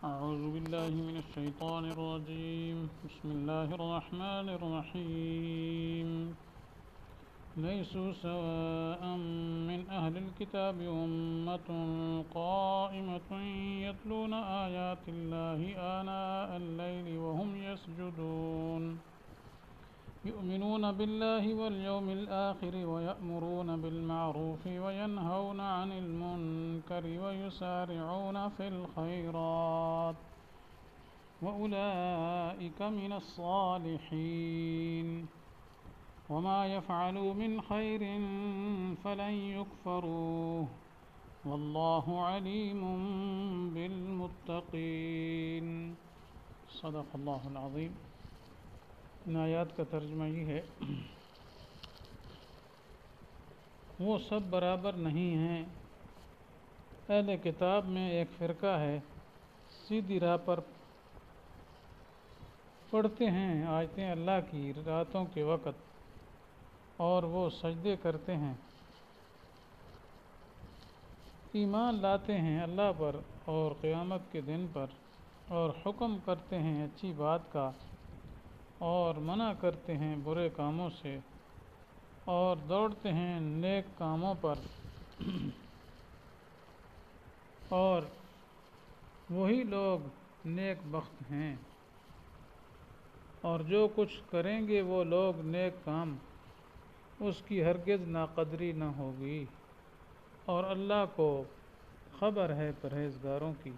أعوذ بالله من الشيطان الرجيم. بسم الله الرحمن الرحيم. ليسوا سواء من أهل الكتاب أمة قائمة يتلون آيات الله آناء الليل وهم يسجدون يؤمنون بالله واليوم الآخر ويأمرون بالمعروف وينهون عن المنكر ويسارعون في الخيرات وأولئك من الصالحين وما يفعلوا من خير فلن يكفروه والله عليم بالمتقين. صدق اللہ العظیم. ان آیات کا ترجمہ یہ ہے، وہ سب برابر نہیں ہیں. اہل کتاب میں ایک فرقہ ہے، سیدھی راہ پر پڑھتے ہیں آیتیں اللہ کی راتوں کے وقت، اور وہ سجدے کرتے ہیں، ایمان لاتے ہیں اللہ پر اور قیامت کے دن پر، اور حکم کرتے ہیں اچھی بات کا اور منع کرتے ہیں برے کاموں سے، اور دوڑتے ہیں نیک کاموں پر، اور وہی لوگ نیک بخت ہیں. اور جو کچھ کریں گے وہ لوگ نیک کام، اس کی ہرگز ناقدری نہ ہوگی، اور اللہ کو خبر ہے پرہیزگاروں کی.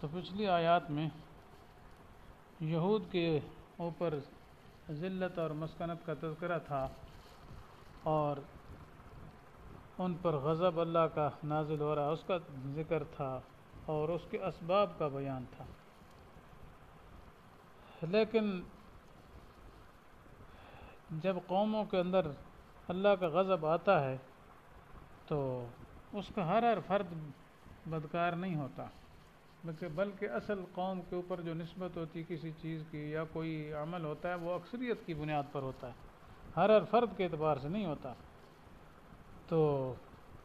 تو پچھلی آیات میں یہود کے اوپر ذلت اور مسکنت کا تذکرہ تھا، اور ان پر غضب اللہ کا نازل ہو رہا اس کا ذکر تھا، اور اس کے اسباب کا بیان تھا. لیکن جب قوموں کے اندر اللہ کا غضب آتا ہے تو اس کا ہر فرد بدکار نہیں ہوتا، بلکہ اصل قوم کے اوپر جو نسبت ہوتی کسی چیز کی یا کوئی عمل ہوتا ہے وہ اکثریت کی بنیاد پر ہوتا ہے، ہر فرد کے اعتبار سے نہیں ہوتا. تو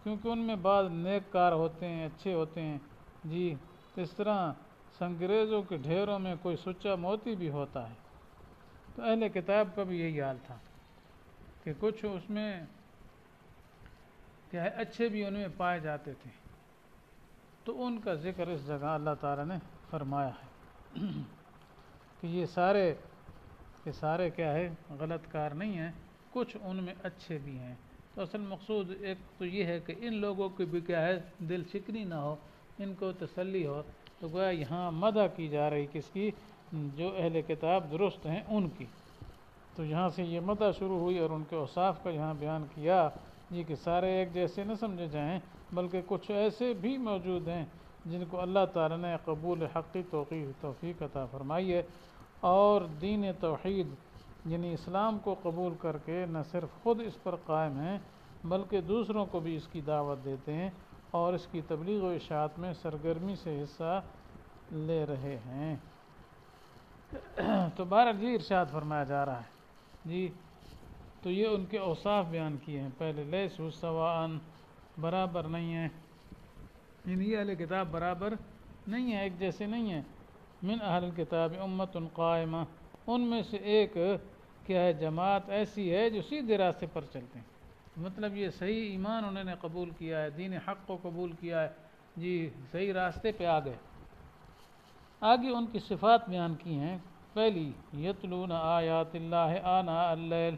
کیونکہ ان میں بعض نیک کار ہوتے ہیں، اچھے ہوتے ہیں جی، اس طرح سنگریزوں کے ڈھیروں میں کوئی سچا موتی بھی ہوتا ہے. تو اہل کتاب کا بھی یہی حال تھا کہ کچھ اس میں کیا ہے اچھے بھی ان میں پائے جاتے تھے. تو ان کا ذکر اس جگہ اللہ تعالیٰ نے فرمایا ہے کہ یہ سارے کیا ہے غلط کار نہیں ہیں، کچھ ان میں اچھے بھی ہیں. تو اصل مقصود ایک تو یہ ہے کہ ان لوگوں کی بھی کیا ہے دل شکنی نہ ہو، ان کو تسلی ہو. تو گویا یہاں مدح کی جا رہی کس کی؟ جو اہل کتاب درست ہیں ان کی. تو یہاں سے یہ مدح شروع ہوئی اور ان کے اوصاف کا یہاں بیان کیا جی کہ سارے ایک جیسے نہ سمجھے جائیں، بلکہ کچھ ایسے بھی موجود ہیں جن کو اللہ تعالیٰ نے قبول حقی توفیق عطا فرمائی ہے، اور دین توحید یعنی اسلام کو قبول کر کے نہ صرف خود اس پر قائم ہیں بلکہ دوسروں کو بھی اس کی دعوت دیتے ہیں اور اس کی تبلیغ و اشاعت میں سرگرمی سے حصہ لے رہے ہیں. تو بہرحال جی ارشاد فرمایا جا رہا ہے جی. تو یہ ان کے اوصاف بیان کیے ہیں پہلے، لیسوا سواء برابر نہیں ہیں، یعنی یہ اہل کتاب برابر نہیں ہیں، ایک جیسے نہیں ہیں. من اہل الکتاب امۃ قائمہ، ان میں سے ایک کیا ہے جماعت ایسی ہے جو سیدھے راستے پر چلتے ہیں. مطلب یہ صحیح ایمان انہوں نے قبول کیا ہے، دین حق کو قبول کیا ہے جی، صحیح راستے پہ آ گئے. آگے ان کی صفات بیان کی ہیں. پہلی، یتلون آیات اللہ آناء اللیل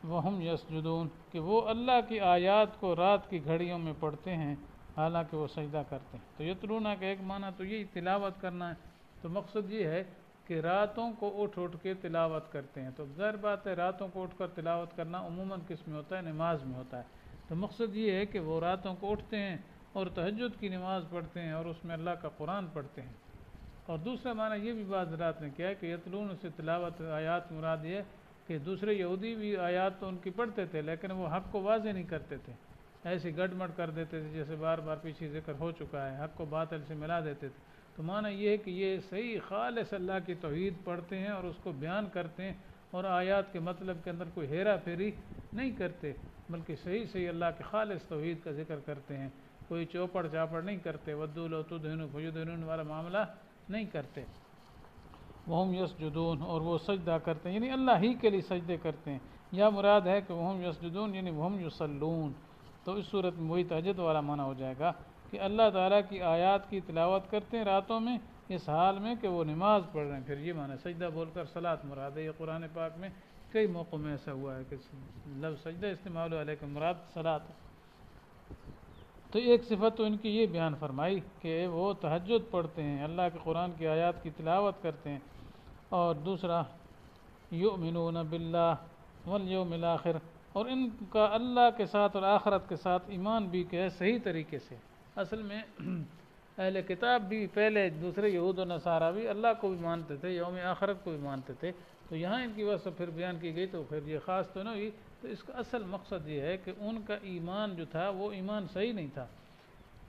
وہم یسجدون، کہ وہ اللہ کی آیات کو رات کی گھڑیوں میں پڑھتے ہیں حالانکہ وہ سجدہ کرتے ہیں. تو یتلون کا ایک معنی تو یہی تلاوت کرنا ہے. تو مقصد یہ ہے کہ راتوں کو اٹھ کے تلاوت کرتے ہیں. تو ظاہر بات ہے راتوں کو اٹھ کر تلاوت کرنا عموماً کس میں ہوتا ہے؟ نماز میں ہوتا ہے. تو مقصد یہ ہے کہ وہ راتوں کو اٹھتے ہیں اور تہجد کی نماز پڑھتے ہیں اور اس میں اللہ کا قرآن پڑھتے ہیں. اور دوسرا معنی یہ بھی بعض حضرات نے کیا ہے کہ یتلون سے تلاوت آیات مراد یہ کہ دوسرے یہودی بھی آیات تو ان کی پڑھتے تھے لیکن وہ حق کو واضح نہیں کرتے تھے، ایسی گڑمڑ کر دیتے تھے جیسے بار بار پیچھے ذکر ہو چکا ہے، حق کو باطل سے ملا دیتے تھے. تو معنی یہ ہے کہ یہ صحیح خالص اللہ کی توحید پڑھتے ہیں اور اس کو بیان کرتے ہیں اور آیات کے مطلب کے اندر کوئی ہیرا پھیری نہیں کرتے. بلکہ صحیح صحیح اللہ کے خالص توحید کا ذکر کرتے ہیں، کوئی چوپڑ چاپڑ نہیں کرتے، ودو لو تدہنوا فیدہنون والا معاملہ نہیں کرتے۔ وہم یسجدون، اور وہ سجدہ کرتے ہیں، یعنی اللہ ہی کے لیے سجدے کرتے ہیں، یا مراد ہے کہ وہم یسجدون یعنی وہم یصلون، تو اس صورت میں وہی تہجد والا معنی ہو جائے گا کہ اللہ تعالیٰ کی آیات کی تلاوت کرتے ہیں راتوں میں، اس حال میں کہ وہ نماز پڑھ رہے ہیں۔ پھر یہ معنی سجدہ بول کر صلاۃ مراد ہے۔ یہ قرآن پاک میں کئی موقعوں میں ایسا ہوا ہے کہ لفظ سجدہ استعمال ہوا لیکن مراد صلاۃ۔ تو ایک صفت تو ان کی یہ بیان فرمائی کہ وہ تہجد پڑھتے ہیں، اللہ کے قرآن کی آیات کی تلاوت کرتے ہیں، اور دوسرا یؤمنون باللہ والیوم الآخر، اور ان کا اللہ کے ساتھ اور آخرت کے ساتھ ایمان بھی کہ ہے صحیح طریقے سے۔ اصل میں اہل کتاب بھی پہلے دوسرے یہود و نصارہ بھی اللہ کو بھی مانتے تھے، یوم آخرت کو بھی مانتے تھے، تو یہاں ان کی وجہ پھر بیان کی گئی، تو پھر یہ خاص تو نہ ہوئی۔ تو اس کا اصل مقصد یہ ہے کہ ان کا ایمان جو تھا وہ ایمان صحیح نہیں تھا،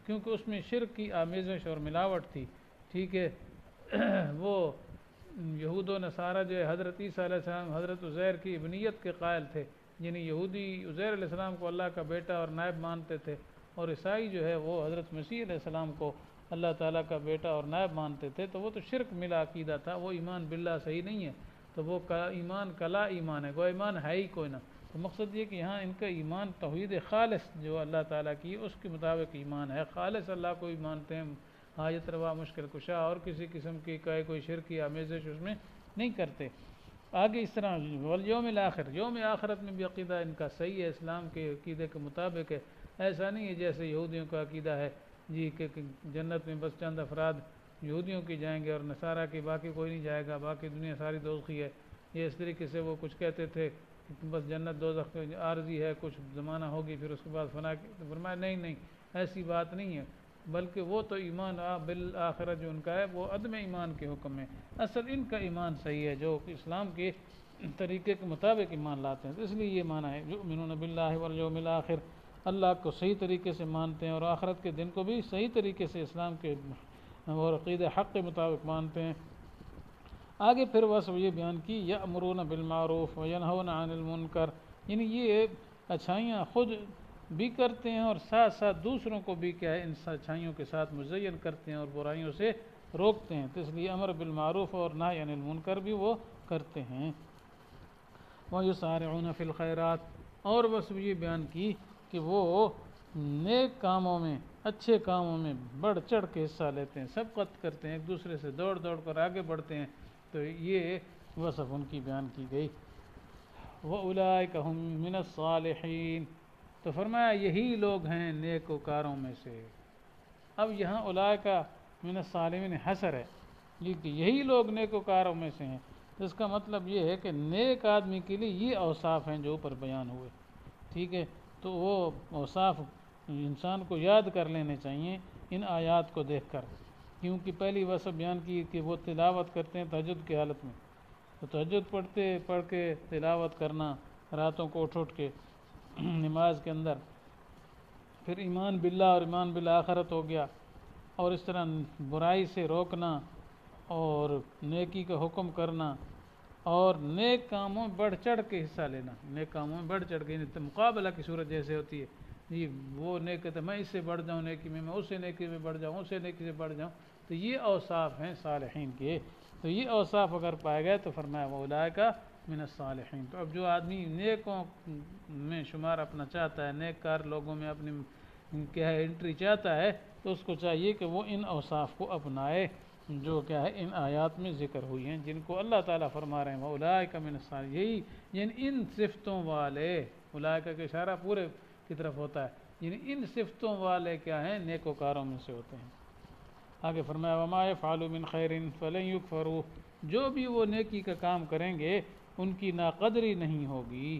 کیونکہ اس میں شرک کی آمیزش اور ملاوٹ تھی، ٹھیک ہے۔ وہ یہود و نصارہ جو ہے حضرت عیسیٰ علیہ السلام حضرت عزیر کی ابنیت کے قائل تھے، یعنی یہودی عزیر علیہ السلام کو اللہ کا بیٹا اور نائب مانتے تھے، اور عیسائی جو ہے وہ حضرت مسیح علیہ السلام کو اللہ تعالیٰ کا بیٹا اور نائب مانتے تھے، تو وہ تو شرک ملا عقیدہ تھا، وہ ایمان باللہ صحیح نہیں ہے، تو وہ ایمان کلا ایمان ہے، وہ ایمان ہے ہی کوئی نہ۔ تو مقصد یہ کہ یہاں ان کا ایمان توحید خالص جو اللہ تعالیٰ کی اس کے مطابق ایمان ہے، خالص اللہ کو ہی مانتے ہیں، حاجت روا مشکل کشا اور کسی قسم کی کوئی شرکی آمیزش اس میں نہیں کرتے۔ آگے اس طرح والیوم الآخر، یوم آخرت میں بھی عقیدہ ان کا صحیح ہے، اسلام کے عقیدے کے مطابق ہے، ایسا نہیں ہے جیسے یہودیوں کا عقیدہ ہے جی کہ جنت میں بس چند افراد یہودیوں کی جائیں گے اور نصارہ کی باقی کوئی نہیں جائے گا، باقی دنیا ساری دوزخی ہے۔ یہ اس طریقے سے وہ کچھ کہتے تھے بس جنت دوزخ عارضی ہے، کچھ زمانہ ہوگی پھر اس کے بعد فنا کی، تو فرمایا نہیں ایسی بات نہیں ہے، بلکہ وہ تو ایمان بالآخرت جو ان کا ہے وہ عدم ایمان کے حکم میں، اصل ان کا ایمان صحیح ہے جو اسلام کے طریقے کے مطابق ایمان لاتے ہیں، تو اس لیے یہ معنی ہے یؤمنون باللہ والیوم الآخر، اللہ کو صحیح طریقے سے مانتے ہیں اور آخرت کے دن کو بھی صحیح طریقے سے اسلام کے اور عقید حق کے مطابق مانتے ہیں۔ آگے پھر بس یہ بیان کی یأمرون بالمعروف وینہون عن المنکر، یعنی یہ اچھائیاں خود بھی کرتے ہیں اور ساتھ ساتھ دوسروں کو بھی کیا ہے ان اچھائیوں کے ساتھ مزین کرتے ہیں اور برائیوں سے روکتے ہیں، تو اس لیے امر بالمعروف اور نہی عن المنکر بھی وہ کرتے ہیں۔ وَيُسَارِعُونَ فِي الْخَيْرَاتِ، اور بس یہ بیان کی کہ وہ نیک کاموں میں اچھے کاموں میں بڑھ چڑھ کے حصہ لیتے ہیں، سبقت کرتے ہیں، ایک دوسرے سے دوڑ کر آگے بڑھتے ہیں، تو یہ وصف ان کی بیان کی گئی۔ وَأُولَئِكَ هُمْ مِنَ الصَّالِحِينَ، تو فرمایا یہی لوگ ہیں نیکوکاروں میں سے۔ اب یہاں اولئک من الصالحین حسر ہے، کہ یہی لوگ نیکوکاروں میں سے ہیں، تو اس کا مطلب یہ ہے کہ نیک آدمی کے لیے یہ اوصاف ہیں جو اوپر بیان ہوئے، ٹھیک ہے۔ تو وہ اوصاف انسان کو یاد کر لینے چاہیے ان آیات کو دیکھ کر، کیونکہ پہلی وصف بیان کی کہ وہ تلاوت کرتے ہیں تہجد کی حالت میں، تو تہجد پڑھ کے تلاوت کرنا راتوں کو اٹھ کے نماز کے اندر، پھر ایمان باللہ اور ایمان بالآخرت ہو گیا، اور اس طرح برائی سے روکنا اور نیکی کا حکم کرنا اور نیک کاموں میں بڑھ چڑھ کے حصہ لینا، نیک کاموں میں بڑھ چڑھ کے، مقابلہ کی صورت جیسے ہوتی ہے جی، وہ نیک کہتے میں اس سے بڑھ جاؤں نیکی میں اس سے نیکی میں بڑھ جاؤں، اس سے نیکی سے بڑھ جاؤں، تو یہ اوصاف ہیں صالحین کے۔ تو یہ اوصاف اگر پائے گئے تو فرمایا وَأُولَئِكَ مِنَ الصَّالِحِينَ۔ تو اب جو آدمی نیکوں میں شمار اپنا چاہتا ہے، نیک کار لوگوں میں اپنی کیا ہے انٹری چاہتا ہے، تو اس کو چاہیے کہ وہ ان اوصاف کو اپنائے جو کیا ہے ان آیات میں ذکر ہوئی ہیں، جن کو اللہ تعالیٰ فرما رہے ہیں وَأُولَئِكَ مِنَ الصَّالِحِينَ، یہی یعنی ان صفتوں والے، اولئک کا اشارہ پورے کی طرف ہوتا ہے، یعنی ان صفتوں والے کیا ہیں نیکوکاروں میں سے ہوتے ہیں۔ آگے فرمایا وَمَا يَفْعَلُوا مِنْ خَيْرٍ فَلَنْ يُكْفَرُوهُ، جو بھی وہ نیکی کا کام کریں گے ان کی ناقدری نہیں ہوگی،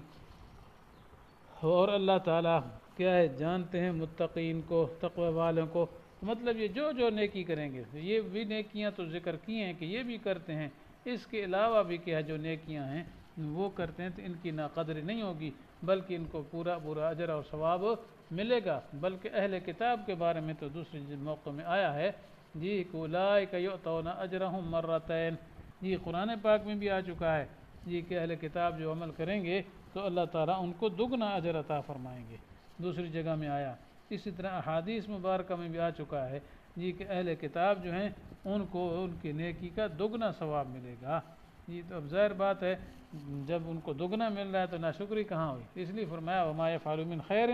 اور اللہ تعالیٰ کیا ہے جانتے ہیں متقین کو، تقوی والوں کو، مطلب یہ جو نیکی کریں گے، یہ بھی نیکیاں تو ذکر کی ہیں کہ یہ بھی کرتے ہیں، اس کے علاوہ بھی کیا جو نیکیاں ہیں وہ کرتے ہیں تو ان کی ناقدری نہیں ہوگی، بلکہ ان کو پورا اجر اور ثواب ملے گا۔ بلکہ اہل کتاب کے بارے میں تو دوسرے موقع میں آیا ہے جی اولئک یؤتون اجرہم مرتین، جی قرآن پاک میں بھی آ چکا ہے جی کہ اہل کتاب جو عمل کریں گے تو اللہ تعالیٰ ان کو دگنا اجر عطا فرمائیں گے۔ دوسری جگہ میں آیا، اسی طرح احادیث مبارکہ میں بھی آ چکا ہے جی کہ اہل کتاب جو ہیں ان کو ان کی نیکی کا دگنا ثواب ملے گا۔ جی تو اب ظاہر بات ہے جب ان کو دگنا مل رہا ہے تو ناشکری کہاں ہوئی، اس لیے فرمایا وما یفعلوا من خیر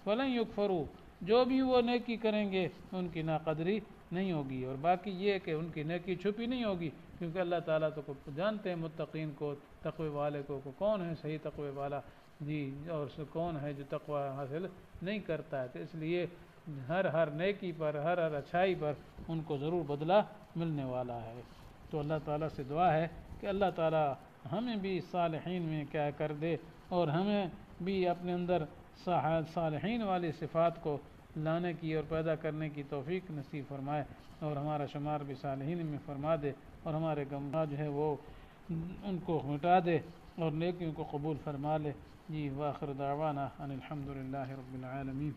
فلن یکفروا، جو بھی وہ نیکی کریں گے ان کی ناقدری نہیں ہوگی۔ اور باقی یہ کہ ان کی نیکی چھپی نہیں ہوگی، کیونکہ اللہ تعالیٰ تو جانتے ہیں متقین کو، تقوی والے کو کون ہے صحیح تقوی والا جی، اور کون ہے جو تقوی حاصل نہیں کرتا ہے۔ تو اس لیے ہر نیکی پر، ہر اچھائی پر ان کو ضرور بدلہ ملنے والا ہے۔ تو اللہ تعالیٰ سے دعا ہے کہ اللہ تعالیٰ ہمیں بھی صالحین میں کیا کر دے، اور ہمیں بھی اپنے اندر صالحین والی صفات کو لانے کی اور پیدا کرنے کی توفیق نصیب فرمائے، اور ہمارا شمار بھی صالحین میں فرما دے، اور ہمارے گناہ جو ہے وہ ان کو مٹا دے اور نیکیوں کو قبول فرما لے۔ جی وآخر دعوانا ان الحمد للہ رب العالمین۔